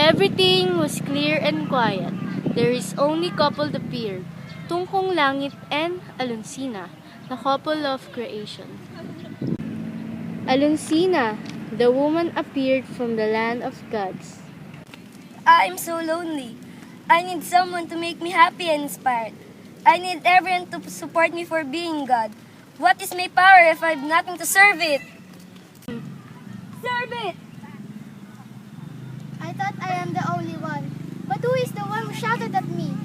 Everything was clear and quiet. There is only couple appeared, Tungkong Langit and Alonsina, the couple of creation. Alonsina, the woman appeared from the land of gods. I'm so lonely. I need someone to make me happy and inspired. I need everyone to support me for being God. What is my power if I have nothing to serve it? Serve it! I thought I am the only one. But who is the one who shouted at me?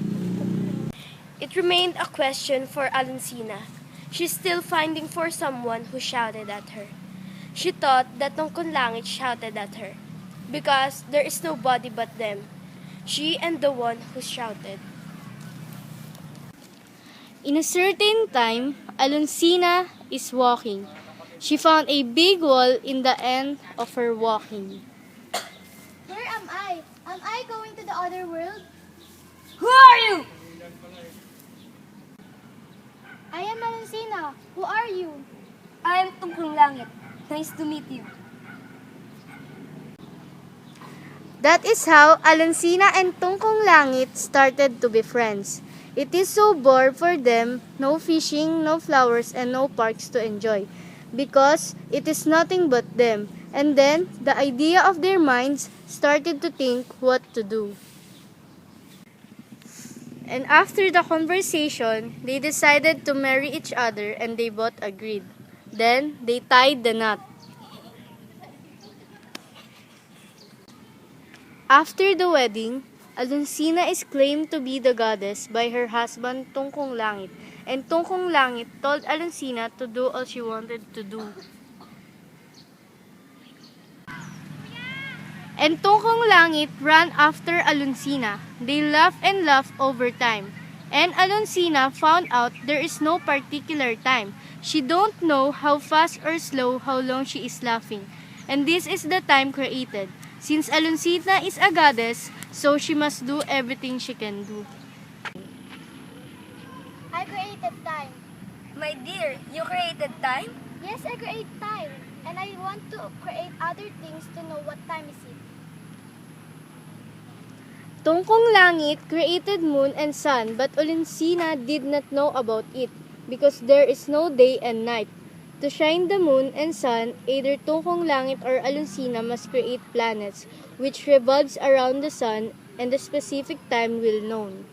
It remained a question for Alonsina. She's still finding for someone who shouted at her. She thought that Tungkong Langit shouted at her, because there is nobody but them, she and the one who shouted. In a certain time, Alonsina is walking. She found a big wall in the end of her walking. Where am I? Am I going to the other world? Who are you? I am Alonsina. Who are you? I am Tungkong Langit. Nice to meet you. That is how Alonsina and Tungkong Langit started to be friends. It is so bored for them, no fishing, no flowers, and no parks to enjoy, because it is nothing but them. And then, the idea of their minds started to think what to do. And after the conversation, they decided to marry each other and they both agreed. Then, they tied the knot. After the wedding, Alonsina is claimed to be the goddess by her husband Tungkong Langit, and Tungkong Langit told Alonsina to do all she wanted to do. And Tungkong Langit ran after Alonsina. They laughed and laughed over time. And Alonsina found out there is no particular time. She don't know how fast or slow how long she is laughing. And this is the time created. Since Alonsina is a goddess, so she must do everything she can do. I created time. My dear, you created time? Yes, I create time. And I want to create other things to know what time is it. Tungkong Langit created moon and sun, but Alonsina did not know about it because there is no day and night. To shine the moon and sun, either Tungkong Langit or Alonsina must create planets which revolves around the sun and the specific time will known.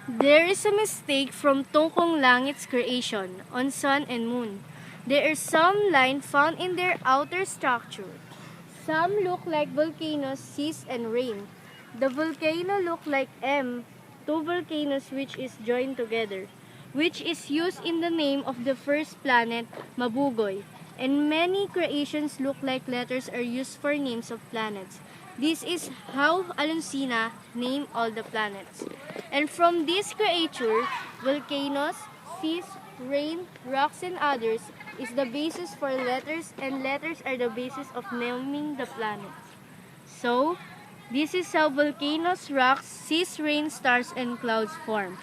There is a mistake from Tungkong Langit's creation on sun and moon. There is some line found in their outer structure. Some look like volcanoes, seas, and rain. The volcano look like M, two volcanoes which is joined together, which is used in the name of the first planet, Mabugoy. And many creations look like letters are used for names of planets. This is how Alonsina named all the planets. And from this creature, volcanoes, seas, rain, rocks, and others, is the basis for letters, and letters are the basis of naming the planets. So, this is how volcanoes, rocks, seas, rain, stars, and clouds form.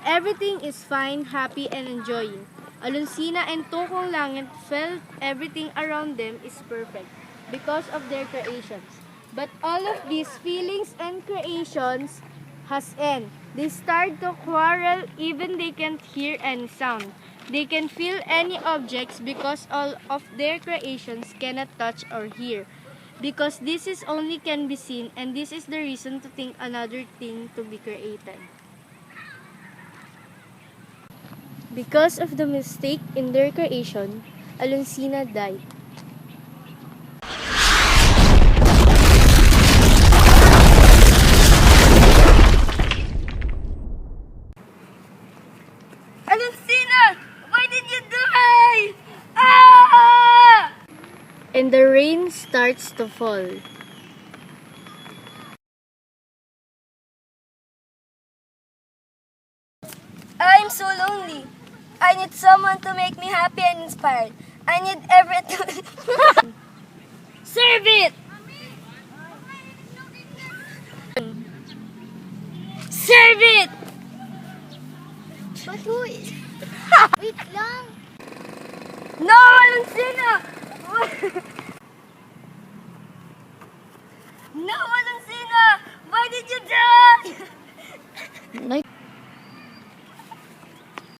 Everything is fine, happy, and enjoying. Alonsina and Tungkong Langit felt everything around them is perfect because of their creations. But all of these feelings and creations has end. They start to quarrel even they can't hear any sound. They can feel any objects because all of their creations cannot touch or hear. Because this is only can be seen, and this is the reason to think another thing to be created. Because of the mistake in their creation, Alonsina died. Alonsina! Why did you die? Ah! And the rain starts to fall. I'm so lonely. I need someone to make me happy and inspired. I need everything. Serve it! Serve it! But who is... Wait lang. No, Alonsina!